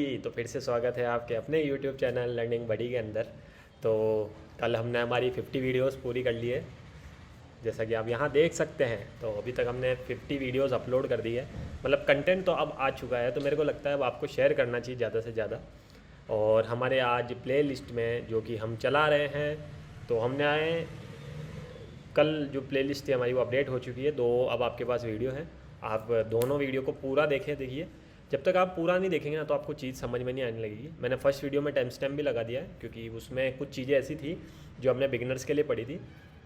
तो फिर से स्वागत है आपके अपने YouTube चैनल लर्निंग बडी के अंदर। तो कल हमने हमारी 50 वीडियोस पूरी कर ली है, जैसा कि आप यहाँ देख सकते हैं। तो अभी तक हमने 50 वीडियोस अपलोड कर दी है, मतलब कंटेंट तो अब आ चुका है। तो मेरे को लगता है अब आपको शेयर करना चाहिए ज़्यादा से ज़्यादा। और हमारे आज प्ले लिस्ट में जो कि हम चला रहे हैं, तो हमने आए कल जो प्लेलिस्ट थी हमारी वो अपडेट हो चुकी है। अब आपके पास वीडियो है, आप दोनों वीडियो को पूरा देखिए। जब तक आप पूरा नहीं देखेंगे ना तो आपको चीज़ समझ में नहीं आने लगेगी। मैंने फर्स्ट वीडियो में टाइम स्टैम्प भी लगा दिया है, क्योंकि उसमें कुछ चीज़ें ऐसी थी जो हमने बिगिनर्स के लिए पढ़ी थी।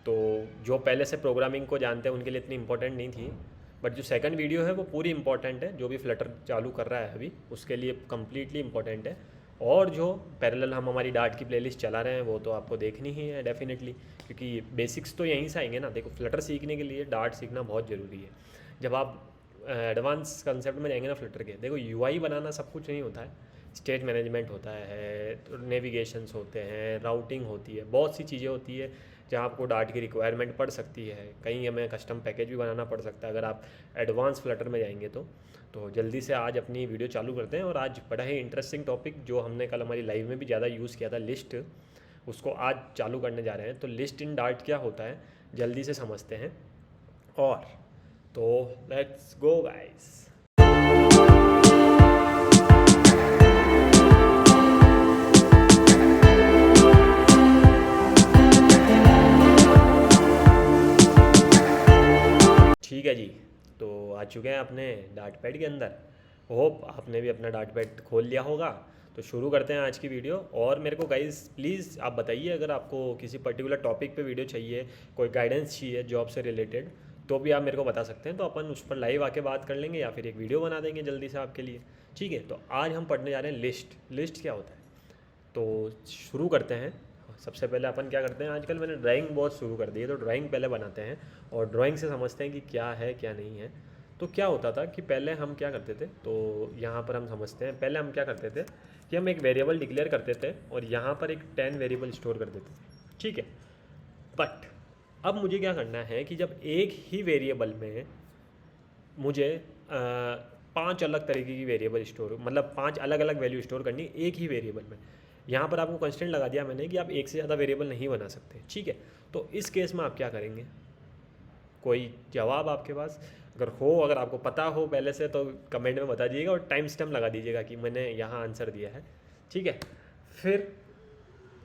तो जो पहले से प्रोग्रामिंग को जानते हैं उनके लिए इतनी इंपॉर्टेंट नहीं थी, बट जो सेकंड वीडियो है वो पूरी इंपॉर्टेंट है। जो भी फ्लटर चालू कर रहा है अभी उसके लिए कम्प्लीटली इंपॉर्टेंट है। और जो पैरेलल हम हमारी डार्ट की प्लेलिस्ट चला रहे हैं वो तो आपको देखनी ही है डेफिनेटली, क्योंकि बेसिक्स तो यहीं से आएंगे ना। देखो, फ्लटर सीखने के लिए डार्ट सीखना बहुत ज़रूरी है। जब आप एडवांस कंसेप्ट में जाएंगे ना फ्लटर के, देखो यूआई बनाना सब कुछ नहीं होता है। स्टेट मैनेजमेंट होता है, तो नेविगेशंस होते हैं, राउटिंग होती है, बहुत सी चीज़ें होती है जहाँ आपको डार्ट की रिक्वायरमेंट पड़ सकती है। कहीं हमें कस्टम पैकेज भी बनाना पड़ सकता है अगर आप एडवांस फ्लटर में जाएंगे तो जल्दी से आज अपनी वीडियो चालू करते हैं। और आज बड़ा ही इंटरेस्टिंग टॉपिक जो हमने कल हमारी लाइव में भी ज़्यादा यूज़ किया था, लिस्ट, उसको आज चालू करने जा रहे हैं। तो लिस्ट इन डार्ट क्या होता है जल्दी से समझते हैं। और तो लेट्स गो गाइस। ठीक है जी, तो आ चुके हैं अपने डार्ट पैड के अंदर। होप आपने भी अपना डार्ट पैड खोल लिया होगा। तो शुरू करते हैं आज की वीडियो। और मेरे को गाइस प्लीज़ आप बताइए, अगर आपको किसी पर्टिकुलर टॉपिक पे वीडियो चाहिए, कोई गाइडेंस चाहिए जॉब से रिलेटेड, तो भी आप मेरे को बता सकते हैं। तो अपन उस पर लाइव आके बात कर लेंगे या फिर एक वीडियो बना देंगे जल्दी से आपके लिए। ठीक है, तो आज हम पढ़ने जा रहे हैं लिस्ट क्या होता है। तो शुरू करते हैं। सबसे पहले अपन क्या करते हैं, आजकल मैंने ड्राइंग बहुत शुरू कर दी है, तो ड्राइंग पहले बनाते हैं और ड्राइंग से समझते हैं कि क्या है क्या नहीं है। तो क्या होता था कि पहले हम क्या करते थे, तो यहाँ पर हम समझते हैं। पहले हम क्या करते थे कि हम एक वेरिएबल डिक्लेयर करते थे और यहाँ पर एक 10 वेरिएबल स्टोर कर देते थे। ठीक है, बट अब मुझे क्या करना है कि जब एक ही वेरिएबल में मुझे 5 अलग तरीके की वेरिएबल स्टोर, मतलब 5 अलग अलग वैल्यू स्टोर करनी है एक ही वेरिएबल में। यहाँ पर आपको कंस्टेंट लगा दिया मैंने कि आप एक से ज़्यादा वेरिएबल नहीं बना सकते। ठीक है, तो इस केस में आप क्या करेंगे, कोई जवाब आपके पास अगर आपको पता हो पहले से तो कमेंट में बता दीजिएगा और टाइम स्टैम्प लगा दीजिएगा कि मैंने यहाँ आंसर दिया है। ठीक है, फिर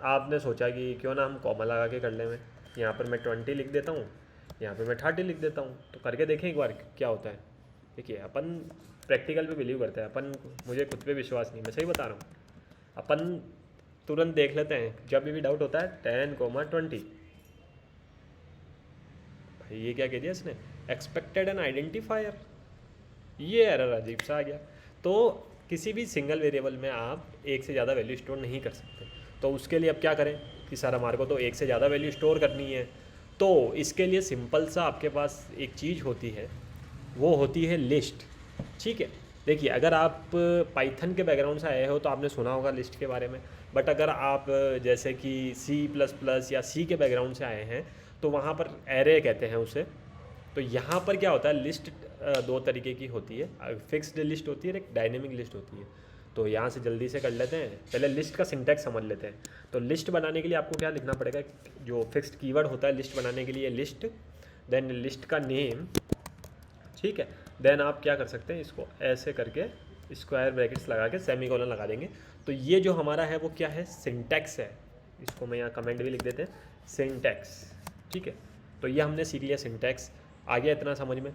आपने सोचा कि क्यों ना हम कॉमा लगा के कर लें। मैं यहाँ पर मैं 20 लिख देता हूँ, यहाँ पर मैं 30 लिख देता हूँ। तो करके देखें एक बार क्या होता है। देखिए, अपन प्रैक्टिकल पे बिलीव करते हैं अपन, मुझे खुद पे विश्वास नहीं, मैं सही बता रहा हूँ। अपन तुरंत देख लेते हैं जब भी डाउट होता है 10,20। भाई ये क्या कह दिया इसने, एक्सपेक्टेड एन आइडेंटिफायर, ये एरर अजीब सा आ गया। तो किसी भी सिंगल वेरिएबल में आप एक से ज़्यादा वैल्यू स्टोर नहीं कर सकते। तो उसके लिए अब क्या करें कि सर हमारे को तो एक से ज़्यादा वैल्यू स्टोर करनी है। तो इसके लिए सिंपल सा आपके पास एक चीज़ होती है, वो होती है लिस्ट। ठीक है, देखिए, अगर आप पाइथन के बैकग्राउंड से आए हो तो आपने सुना होगा लिस्ट के बारे में। बट अगर आप जैसे कि C++ या सी के बैकग्राउंड से आए हैं तो वहाँ पर एरे कहते हैं उसे। तो यहाँ पर क्या होता है, लिस्ट दो तरीके की होती है, फिक्स्ड लिस्ट होती है और एक डायनेमिक लिस्ट होती है। तो यहाँ से जल्दी से कर लेते हैं, पहले लिस्ट का सिंटैक्स समझ लेते हैं। तो लिस्ट बनाने के लिए आपको क्या लिखना पड़ेगा, जो फिक्स्ड कीवर्ड होता है लिस्ट बनाने के लिए, लिस्ट, देन लिस्ट का नेम। ठीक है, देन आप क्या कर सकते हैं, इसको ऐसे करके स्क्वायर ब्रैकेट्स लगा के सेमीकोलन लगा देंगे। तो ये जो हमारा है वो क्या है, सिंटैक्स है। इसको मैं यहाँ कमेंट भी लिख देते हैं, सिंटैक्स। ठीक है, तो ये हमने सीख लिया सिंटैक्स। आ गया इतना समझ में।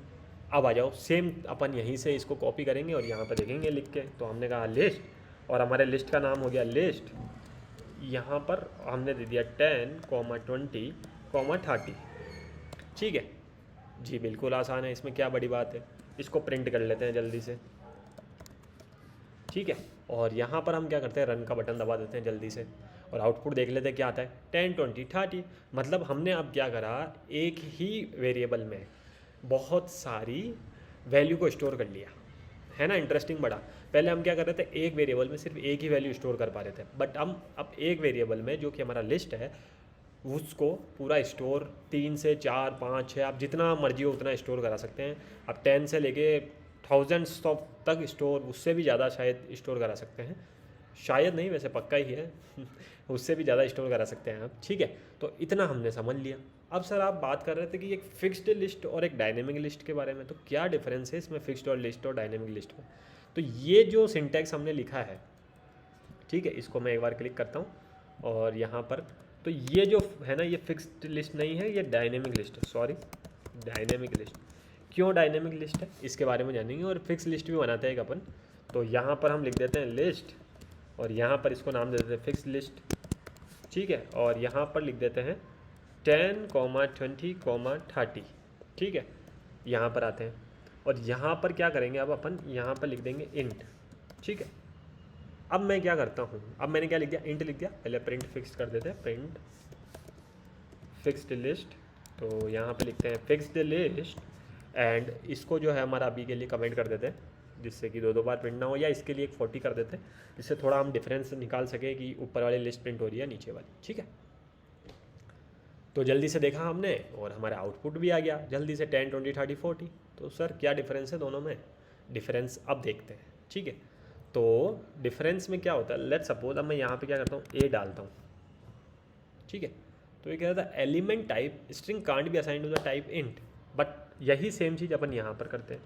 अब आ जाओ, सेम अपन यहीं से इसको कॉपी करेंगे और यहाँ पर देखेंगे लिख के। तो हमने कहा लिस्ट, और हमारे लिस्ट का नाम हो गया लिस्ट। यहाँ पर हमने दे दिया 10,20,30। ठीक है जी, बिल्कुल आसान है, इसमें क्या बड़ी बात है। इसको प्रिंट कर लेते हैं जल्दी से। ठीक है, और यहाँ पर हम क्या करते हैं, रन का बटन दबा देते हैं जल्दी से और आउटपुट देख लेते हैं क्या आता है, 10,20,30। मतलब हमने अब क्या करा, एक ही वेरिएबल में बहुत सारी वैल्यू को स्टोर कर लिया है ना। इंटरेस्टिंग बड़ा। पहले हम क्या कर रहे थे, एक वेरिएबल में सिर्फ एक ही वैल्यू स्टोर कर पा रहे थे, बट हम अब एक वेरिएबल में जो कि हमारा लिस्ट है उसको पूरा स्टोर 3 से 4, 5, 6, आप जितना मर्जी हो उतना स्टोर करा सकते हैं। आप 10 से लेके थाउजेंड्स ऑफ तक स्टोर, उससे भी ज़्यादा शायद स्टोर करा सकते हैं, शायद नहीं वैसे पक्का ही है उससे भी ज़्यादा स्टोर करा सकते हैं आप, ठीक है। तो इतना हमने समझ लिया। अब सर आप बात कर रहे थे कि एक फिक्स्ड लिस्ट और एक डायनेमिक लिस्ट के बारे में, तो क्या डिफरेंस है इसमें फिक्स्ड और लिस्ट और डायनेमिक लिस्ट में? तो ये जो सिंटैक्स हमने लिखा है, ठीक है, इसको मैं एक बार क्लिक करता हूँ और यहाँ पर, तो ये जो है ना, ये फिक्स्ड लिस्ट नहीं है, ये डायनेमिक लिस्ट है, सॉरी डायनेमिक लिस्ट। क्यों डायनेमिक लिस्ट है इसके बारे में जानेंगे, और फिक्स लिस्ट भी बनाते हैं एक अपन। तो यहाँ पर हम लिख देते हैं लिस्ट, और यहाँ पर इसको नाम दे देते हैं फिक्स लिस्ट, ठीक है। और यहाँ पर लिख देते हैं 10, 20, 30, ठीक है। यहाँ पर आते हैं और यहाँ पर क्या करेंगे, अब अपन यहाँ पर लिख देंगे इंट, ठीक है। अब मैं क्या करता हूँ, अब मैंने क्या लिख दिया, इंट लिख दिया, पहले प्रिंट फिक्स कर देते हैं, प्रिंट फिक्स्ड लिस्ट। तो यहाँ पे लिखते हैं फिक्स्ड लिस्ट, एंड इसको जो है हमारा अभी के लिए कमेंट कर देते हैं, जिससे कि दो बार प्रिंट ना हो, या इसके लिए एक 40 कर देते हैं, जिससे थोड़ा हम डिफरेंस निकाल सके कि ऊपर वाली लिस्ट प्रिंट हो रही है नीचे वाली, ठीक है। तो जल्दी से देखा हमने और हमारा आउटपुट भी आ गया जल्दी से 10, 20, 30, 40। तो सर क्या डिफरेंस है दोनों में? डिफरेंस अब देखते हैं, ठीक है। तो डिफरेंस में क्या होता है, लेट्स सपोज अब मैं यहाँ पे क्या करता हूँ, ए डालता हूँ, ठीक है। तो ये कह रहा था element type string can't be assigned to the type int, but यही सेम चीज़ अपन यहाँ पर करते हैं,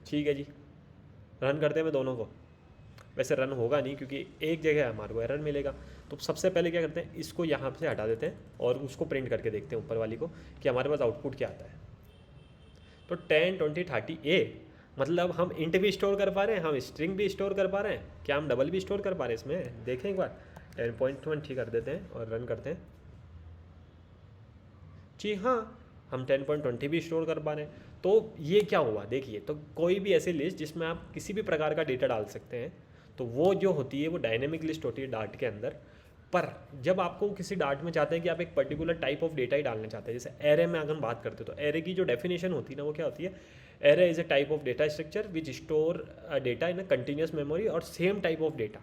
ठीक है जी। रन करते हैं मैं दोनों को, वैसे रन होगा नहीं क्योंकि एक जगह हमारे को एरर मिलेगा। तो सबसे पहले क्या करते हैं, इसको यहाँ से हटा देते हैं और उसको प्रिंट करके देखते हैं ऊपर वाली को कि हमारे पास आउटपुट क्या आता है। तो 10, 20, 30 ए, मतलब हम इंट भी स्टोर कर पा रहे हैं, हम स्ट्रिंग भी स्टोर कर पा रहे हैं, क्या हम डबल भी स्टोर कर पा रहे हैं इसमें? देखें एक बार, 10.20 कर देते हैं और रन करते हैं। जी हाँ, हम 10.20 भी स्टोर कर पा रहे हैं। तो ये क्या हुआ देखिए, तो कोई भी ऐसी लिस्ट जिसमें आप किसी भी प्रकार का डेटा डाल सकते हैं, तो वो जो होती है वो डायनेमिक लिस्ट होती है डार्ट के अंदर। पर जब आपको किसी डार्ट में चाहते हैं कि आप एक पर्टिकुलर टाइप ऑफ डेटा ही डालना चाहते हैं, जैसे एरे में अगर हम बात करते हैं, तो एरे की जो डेफिनेशन होती है ना, वो क्या होती है, array is A type of data structure which store data in a continuous memory और सेम टाइप ऑफ डेटा।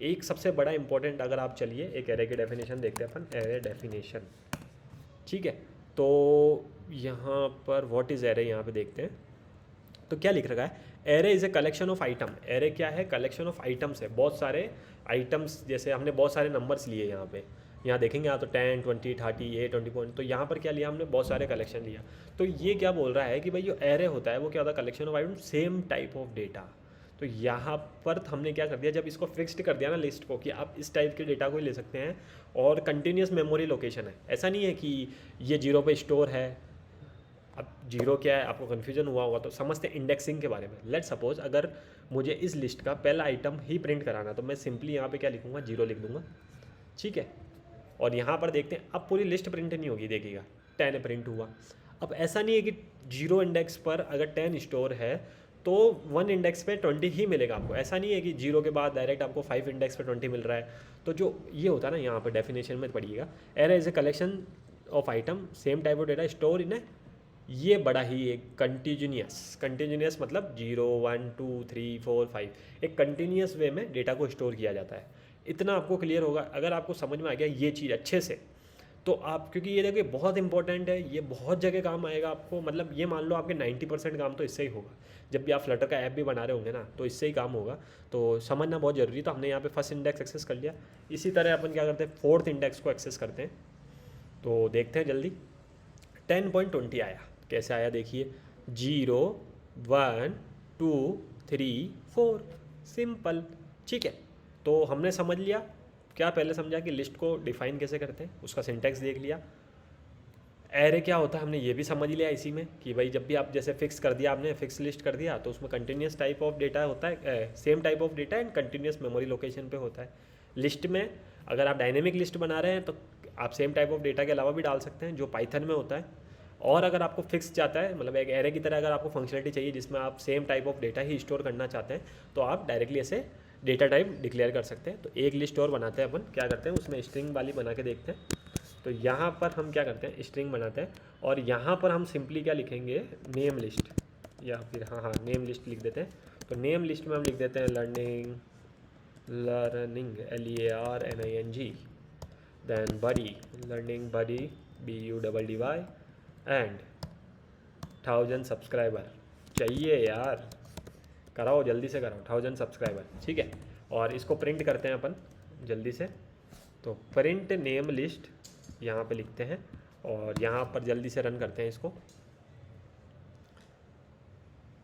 एक सबसे बड़ा इंपॉर्टेंट, अगर आप चलिए एक एरे की डेफिनेशन देखते हैं अपन, एरे डेफिनेशन, ठीक है। तो यहाँ पर व्हाट इज़ एरे यहाँ पे देखते हैं, तो क्या लिख रखा है, array is a collection of item. Array क्या है, कलेक्शन ऑफ आइटम्स है, बहुत सारे आइटम्स, जैसे हमने बहुत सारे नंबर्स लिए यहाँ पे, यहाँ देखेंगे आप, तो 10, 20, 30, 20 पॉइंट, तो यहाँ पर क्या लिया हमने, बहुत सारे कलेक्शन लिया। तो ये क्या बोल रहा है कि भाई जो एरे होता है वो क्या होता है, collection of item same type of data. तो यहाँ पर हमने क्या कर दिया, जब इसको फिक्स्ड कर दिया ना लिस्ट को कि आप इस टाइप के डेटा को ही ले सकते हैं, और कंटिन्यूस मेमोरी लोकेशन है, ऐसा नहीं है कि ये 0 पे स्टोर है। अब 0 क्या है, आपको कन्फ्यूजन हुआ होगा, तो समझते हैं इंडेक्सिंग के बारे में। लेट सपोज अगर मुझे इस लिस्ट का पहला आइटम ही प्रिंट कराना, तो मैं सिंपली यहाँ पे क्या लिखूँगा, 0 लिख दूँगा, ठीक है। और यहाँ पर देखते हैं, अब पूरी लिस्ट प्रिंट नहीं होगी, देखिएगा 10 प्रिंट हुआ। अब ऐसा नहीं है कि 0 इंडेक्स पर अगर 10 स्टोर है तो 1 इंडेक्स पे 20 ही मिलेगा आपको, ऐसा नहीं है कि 0 के बाद डायरेक्ट आपको 5 इंडेक्स पे 20 मिल रहा है। तो जो ये होता है ना, यहाँ पर डेफिनेशन में पढ़िएगा, array is a collection of item same type of data store in a, ये बड़ा ही एक कंटिन्यूस मतलब 0, 1, 2, 3, 4, 5, एक कंटिन्यूस वे में डेटा को स्टोर किया जाता है। इतना आपको क्लियर होगा अगर आपको समझ में आ गया ये चीज़ अच्छे से, तो आप, क्योंकि ये देखिए बहुत इंपॉर्टेंट है, ये बहुत जगह काम आएगा आपको, मतलब ये मान लो आपके 90% काम तो इससे ही होगा। जब भी आप फ्लटर का ऐप भी बना रहे होंगे ना, तो इससे ही काम होगा। तो समझना बहुत ज़रूरी। तो हमने यहाँ पे फर्स्ट इंडेक्स एक्सेस कर लिया, इसी तरह अपन क्या करते हैं, फोर्थ इंडेक्स को एक्सेस करते हैं। तो देखते हैं जल्दी, 10.20 आया, कैसे आया देखिए, 0, 1, 2, 3, 4, सिंपल, ठीक है। तो हमने समझ लिया, क्या पहले समझा कि लिस्ट को डिफाइन कैसे करते हैं, उसका सिंटैक्स देख लिया। एरे क्या होता है हमने ये भी समझ लिया इसी में, कि भाई जब भी आप जैसे फिक्स कर दिया, आपने फिक्स लिस्ट कर दिया, तो उसमें कंटिन्यूस टाइप ऑफ डेटा होता है, same type of data and continuous memory location पे होता है। लिस्ट में अगर आप डायनेमिक लिस्ट बना रहे हैं तो आप सेम टाइप ऑफ डेटा के अलावा भी डाल सकते हैं, जो पाइथन में होता है। और अगर आपको फिक्स चाहता है, मतलब एक एरे की तरह अगर आपको फंक्शनलिटी चाहिए जिसमें आप same type of data he store करना चाहते हैं, तो आप डायरेक्टली ऐसे डेटा टाइप डिक्लेयर कर सकते हैं। तो एक लिस्ट और बनाते हैं अपन, क्या करते हैं उसमें स्ट्रिंग वाली बना के देखते हैं। तो यहाँ पर हम क्या करते हैं, स्ट्रिंग बनाते हैं, और यहाँ पर हम सिंपली क्या लिखेंगे, नेम लिस्ट, या फिर हाँ नेम लिस्ट लिख देते हैं। तो नेम लिस्ट में हम लिख देते हैं learning LEARNING, then buddy, learning buddy BUDDY, and 1000 subscriber, चाहिए यार, कराओ जल्दी से कराओ 1000 सब्सक्राइबर, ठीक है। और इसको प्रिंट करते हैं अपन जल्दी से। तो प्रिंट नेम लिस्ट यहाँ पे लिखते हैं और यहाँ पर जल्दी से रन करते हैं इसको।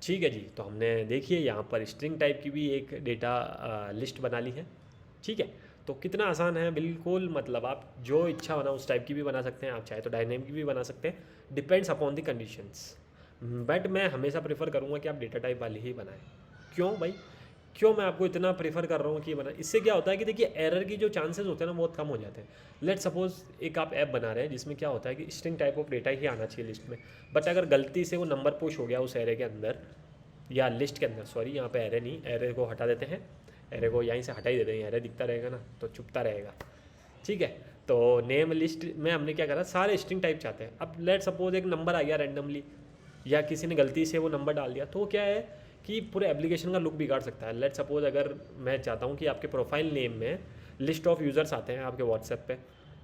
ठीक है जी, तो हमने देखिए यहाँ पर स्ट्रिंग टाइप की भी एक डेटा लिस्ट बना ली है, ठीक है। तो कितना आसान है, बिल्कुल मतलब आप जो इच्छा होना उस टाइप की भी बना सकते हैं, आप चाहे तो डायनेमिक की भी बना सकते हैं, depends upon the conditions. But मैं हमेशा प्रेफर करूँगा कि आप डेटा टाइप वाली ही बनाएं। क्यों भाई, क्यों मैं आपको इतना प्रेफर कर रहा हूँ कि ये बना, इससे क्या होता है कि देखिए एरर की जो चांसेस होते हैं ना बहुत कम हो जाते हैं। लेट सपोज एक आप ऐप बना रहे हैं जिसमें क्या होता है कि स्ट्रिंग टाइप ऑफ डेटा ही आना चाहिए लिस्ट में, बट अगर गलती से वो नंबर पुश हो गया उस एरे के अंदर या लिस्ट के अंदर, सॉरी यहाँ पे एरे नहीं, एरे को हटा देते हैं, एरे को यहीं से हटा ही देते हैं, एरे दिखता रहेगा ना तो चुपता रहेगा, ठीक है। तो नेम लिस्ट में हमने क्या करा, सारे स्ट्रिंग टाइप चाहते हैं। अब लेट सपोज एक नंबर आ गया रैंडमली या किसी ने गलती से वो नंबर डाल दिया, तो क्या है कि पूरे एप्लीकेशन का लुक बिगाड़ सकता है। लेट सपोज अगर मैं चाहता हूँ कि आपके प्रोफाइल नेम में लिस्ट ऑफ यूज़र्स आते हैं आपके व्हाट्सएप पे,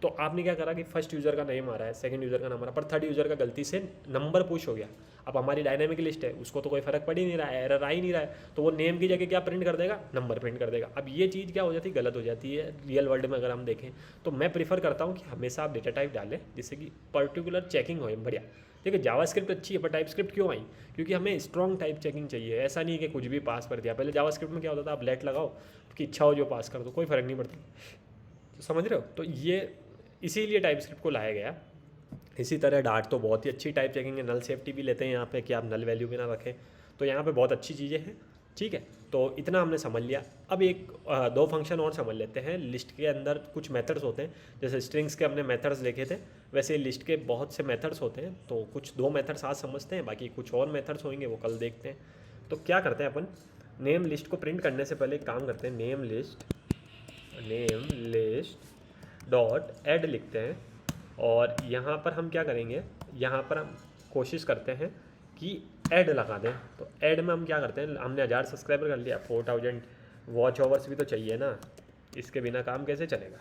तो आपने क्या करा कि फर्स्ट यूज़र का नेम आ रहा है, सेकंड यूज़र का नंबर, पर थर्ड यूज़र का गलती से नंबर पुश हो गया। अब हमारी डायनामिक लिस्ट है, उसको तो कोई फर्क पड़ ही नहीं रहा है, एरर आ ही नहीं रहा है, तो वो नेम की जगह क्या प्रिंट कर देगा, नंबर प्रिंट कर देगा। अब ये चीज़ क्या हो जाती है, गलत हो जाती है रियल वर्ल्ड में अगर हम देखें। तो मैं प्रीफर करता हूँ कि हमेशा आप डेटा टाइप डालें जिससे कि पर्टिकुलर चेकिंग हो बढ़िया। देखिए जावास्क्रिप्ट अच्छी है, पर टाइपस्क्रिप्ट क्यों आई, क्योंकि हमें स्ट्रॉन्ग टाइप चेकिंग चाहिए। ऐसा नहीं कि कुछ भी पास कर दिया। पहले जावास्क्रिप्ट में क्या होता था, आप लेट लगाओ कि इच्छा हो जो पास कर दो, कोई फ़र्क नहीं पड़ता, तो समझ रहे हो। तो ये इसीलिए टाइपस्क्रिप्ट को लाया गया। इसी तरह डार्ट तो बहुत ही अच्छी टाइप चेकिंग है, नल सेफ्टी भी लेते हैं यहाँ पे कि आप नल वैल्यू भी ना रखें, तो यहाँ पे बहुत अच्छी चीज़ें हैं, ठीक है। तो इतना हमने समझ लिया। अब एक दो फंक्शन और समझ लेते हैं। लिस्ट के अंदर कुछ मेथड्स होते हैं, जैसे स्ट्रिंग्स के हमने मेथड्स देखे थे, वैसे लिस्ट के बहुत से मेथड्स होते हैं। तो कुछ दो मेथड्स आज समझते हैं, बाकी कुछ और मेथड्स होंगे वो कल देखते हैं। तो क्या करते हैं अपन, नेम लिस्ट को प्रिंट करने से पहले एक काम करते हैं, नेम लिस्ट डॉट ऐड लिखते हैं और यहाँ पर हम क्या करेंगे, यहाँ पर हम कोशिश करते हैं कि ऐड लगा दें। तो ऐड में हम क्या करते हैं, हमने 1000 सब्सक्राइबर कर लिया, 4000 वॉच ओवर्स भी तो चाहिए ना, इसके बिना काम कैसे चलेगा।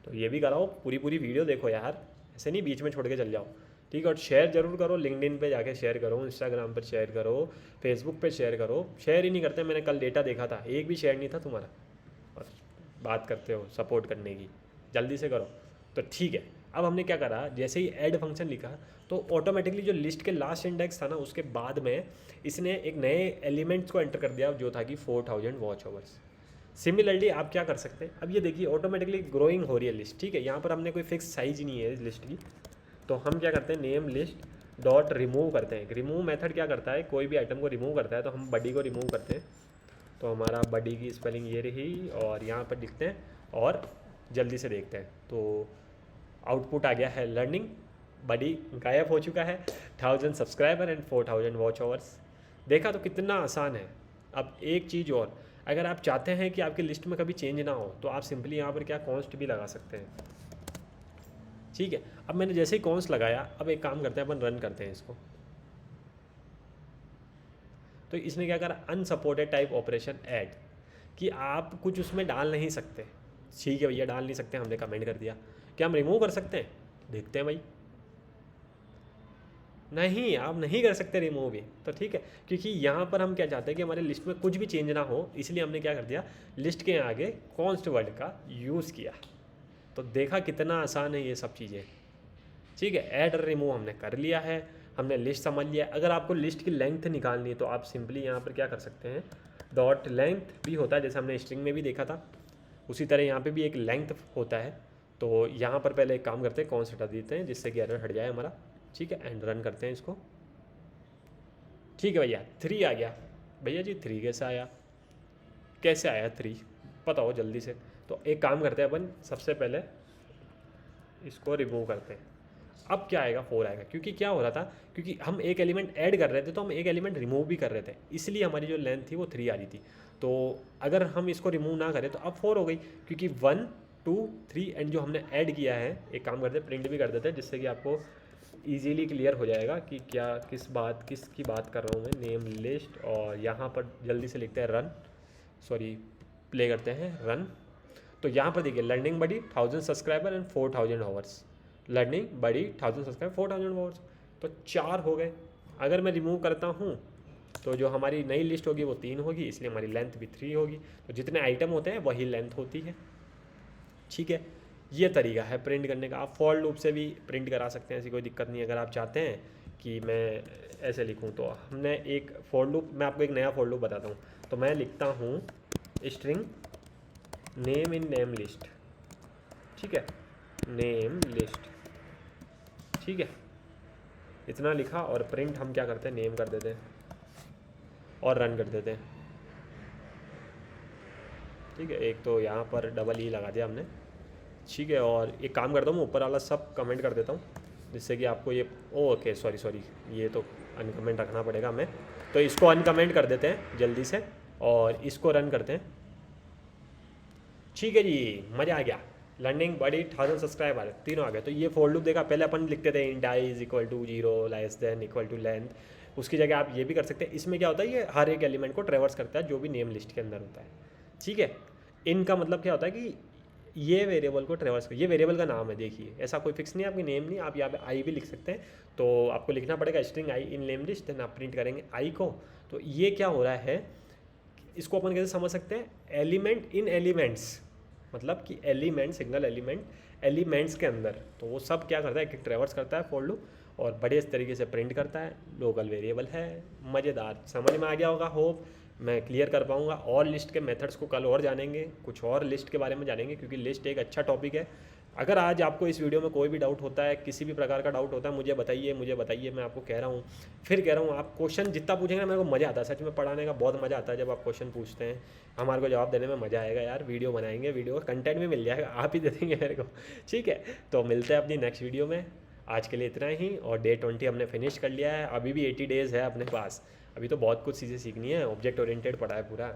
तो ये भी कराओ, पूरी वीडियो देखो यार, ऐसे नहीं बीच में छोड़ के चल जाओ, ठीक है। और शेयर जरूर करो, लिंक्डइन पे जाके शेयर करो, इंस्टाग्राम पर शेयर करो, फेसबुक पे शेयर करो। शेयर ही नहीं करते, मैंने कल डेटा देखा था, एक भी शेयर नहीं था तुम्हारा, और बात करते हो सपोर्ट करने की, जल्दी से करो। तो ठीक है, अब हमने क्या करा, जैसे ही ऐड फंक्शन लिखा तो ऑटोमेटिकली जो लिस्ट के लास्ट इंडेक्स था ना उसके बाद में इसने एक नए एलिमेंट्स को एंटर कर दिया जो था कि 4000 वॉच ओवर्स। सिमिलरली आप क्या कर सकते हैं, अब ये देखिए ऑटोमेटिकली ग्रोइंग हो रही है लिस्ट, ठीक है। यहाँ पर हमने कोई फिक्स साइज नहीं है इस लिस्ट की, तो हम क्या करते हैं, नेम लिस्ट डॉट रिमूव करते हैं। रिमूव मेथड क्या करता है, कोई भी आइटम को रिमूव करता है, तो हम बडी को रिमूव करते हैं। तो हमारा बडी की स्पेलिंग ये रही और यहाँ पर लिखते हैं और जल्दी से देखते हैं। तो आउटपुट आ गया है लर्निंग, बडी गायब हो चुका है, 1000 सब्सक्राइबर एंड 4000 वॉच ओवर्स। देखा तो कितना आसान है। अब एक चीज़ और, अगर आप चाहते हैं कि आपकी लिस्ट में कभी चेंज ना हो तो आप सिंपली यहाँ पर क्या कॉन्स्ट भी लगा सकते हैं, ठीक है। अब मैंने जैसे ही कॉन्स्ट लगाया, अब एक काम करते हैं अपन रन करते हैं इसको। तो इसने क्या करा, अनसपोर्टेड टाइप ऑपरेशन ऐड, कि आप कुछ उसमें डाल नहीं सकते, ठीक है भैया डाल नहीं सकते, हमने कमेंट कर दिया। क्या हम रिमूव कर सकते हैं, देखते हैं भाई, नहीं आप नहीं कर सकते रिमूव भी, तो ठीक है। क्योंकि यहाँ पर हम क्या चाहते हैं कि हमारे लिस्ट में कुछ भी चेंज ना हो, इसलिए हमने क्या कर दिया, लिस्ट के आगे कॉन्स्ट वर्ड का यूज़ किया। तो देखा कितना आसान है ये सब चीज़ें, ठीक है। ऐड और रिमूव हमने कर लिया है, हमने लिस्ट समझ लिया। अगर आपको लिस्ट की लेंथ निकालनी है तो आप सिंपली यहाँ पर क्या कर सकते हैं, डॉट लेंथ भी होता है, जैसे हमने स्ट्रिंग में भी देखा था, उसी तरह यहाँ पे भी एक लेंथ होता है। तो यहाँ पर पहले एक काम करते हैं, कौन सा हटा देते हैं जिससे कि एरर हट जाए हमारा, ठीक है। एंड रन करते हैं इसको, ठीक है भैया 3 आ गया। भैया जी 3 कैसे आया, कैसे आया 3 बताओ जल्दी से। तो एक काम करते हैं अपन, सबसे पहले इसको रिमूव करते हैं। अब क्या आएगा, 4 आएगा, क्योंकि क्या हो रहा था, क्योंकि हम एक एलिमेंट ऐड कर रहे थे तो हम एक एलिमेंट रिमूव भी कर रहे थे, इसलिए हमारी जो लेंथ थी वो 3 आ रही थी। तो अगर हम इसको रिमूव ना करें तो अब 4 हो गई, क्योंकि 1 2 3 एंड जो हमने ऐड किया है, एक काम करते हैं प्रिंट भी कर देते हैं जिससे कि आपको ईजीली क्लियर हो जाएगा कि क्या किसकी बात कर रहा हूँ मैं। नेम लिस्ट और यहाँ पर जल्दी से लिखते हैं रन, सॉरी प्ले करते हैं रन। तो यहाँ पर देखिए learning buddy 1000 subscriber and 4000 hours, learning buddy 1000 subscriber 4000 hours, तो 4 हो गए। अगर मैं रिमूव करता हूँ तो जो हमारी नई लिस्ट होगी वो 3 होगी, इसलिए हमारी लेंथ भी 3 होगी। तो जितने आइटम होते हैं वही लेंथ होती है। ठीक है, ये तरीका है प्रिंट करने का। आप फॉर लूप से भी प्रिंट करा सकते हैं, ऐसी कोई दिक्कत नहीं। अगर आप चाहते हैं कि मैं ऐसे लिखूं तो हमने एक फॉर लूप, मैं आपको एक नया फॉर लूप बताता हूँ। तो मैं लिखता हूँ string name in name list. ठीक है, नेम लिस्ट। ठीक है, इतना लिखा और प्रिंट हम क्या करते हैं, नेम कर देते हैं और रन कर देते हैं। ठीक है, एक तो यहाँ पर डबल ई लगा दिया हमने। ठीक है, और एक काम करता हूँ, मैं ऊपर वाला सब कमेंट कर देता हूँ, जिससे कि आपको ये ओके सॉरी ये तो अनकमेंट रखना पड़ेगा हमें। तो इसको अनकमेंट कर देते हैं जल्दी से और इसको रन करते हैं। ठीक है जी, मज़ा आ गया। लर्निंग बड़ी 1000 सब्सक्राइबर तीनों आ गए। तो ये फॉर लूप देखा, पहले अपन लिखते थे int i is equal to 0 less than equal to length, उसकी जगह आप ये भी कर सकते हैं। इसमें क्या होता है, ये हर एक एलिमेंट को ट्रेवर्स करता है जो भी नेम लिस्ट के अंदर होता है। ठीक है, इनका मतलब क्या होता है कि ये वेरिएबल को ट्रेवर्स कर, ये वेरिएबल का नाम है। देखिए ऐसा कोई फिक्स नहीं है, आपकी नेम नहीं, आप यहाँ पे आई भी लिख सकते हैं। तो आपको लिखना पड़ेगा string i in name list, then आप प्रिंट करेंगे आई को। तो ये क्या हो रहा है, इसको अपन कैसे समझ सकते हैं, एलिमेंट इन एलिमेंट्स, मतलब कि एलिमेंट सिंगल एलिमेंट्स के अंदर। तो वो सब क्या करता है, एक ट्रेवर्स करता है फॉर लूप और बड़े इस तरीके से प्रिंट करता है। लोकल वेरिएबल है। मज़ेदार, समझ में आ गया होगा, होप मैं क्लियर कर पाऊँगा। और लिस्ट के मेथड्स को कल और जानेंगे, कुछ और लिस्ट के बारे में जानेंगे, क्योंकि लिस्ट एक अच्छा टॉपिक है। अगर आज आपको इस वीडियो में कोई भी डाउट होता है, किसी भी प्रकार का डाउट होता है, मुझे बताइए। मैं आपको कह रहा हूँ, फिर कह रहा हूँ, आप क्वेश्चन जितना पूछेंगे मेरे को मज़ा आता है। सच में पढ़ाने का बहुत मज़ा आता है जब आप क्वेश्चन पूछते हैं, हमारे को जवाब देने में मज़ा आएगा यार। वीडियो बनाएंगे, वीडियो का कंटेंट भी मिल जाएगा, आप ही दे देंगे मेरे को। ठीक है, तो मिलते हैं अपनी नेक्स्ट वीडियो में। आज के लिए इतना ही। और डे 20 हमने फिनिश कर लिया है, अभी भी 80 डेज़ है अपने पास। अभी तो बहुत कुछ चीज़ें सीखनी है, ऑब्जेक्ट ओरिएंटेड पढ़ा है पूरा।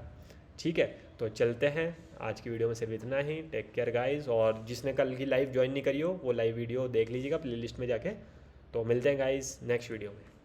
ठीक है, तो चलते हैं। आज की वीडियो में सिर्फ इतना ही। Take care guys. और जिसने कल की लाइव ज्वाइन नहीं करी हो वो लाइव वीडियो देख लीजिएगा प्लेलिस्ट में जाके। तो मिलते हैं गाइस नेक्स्ट वीडियो में।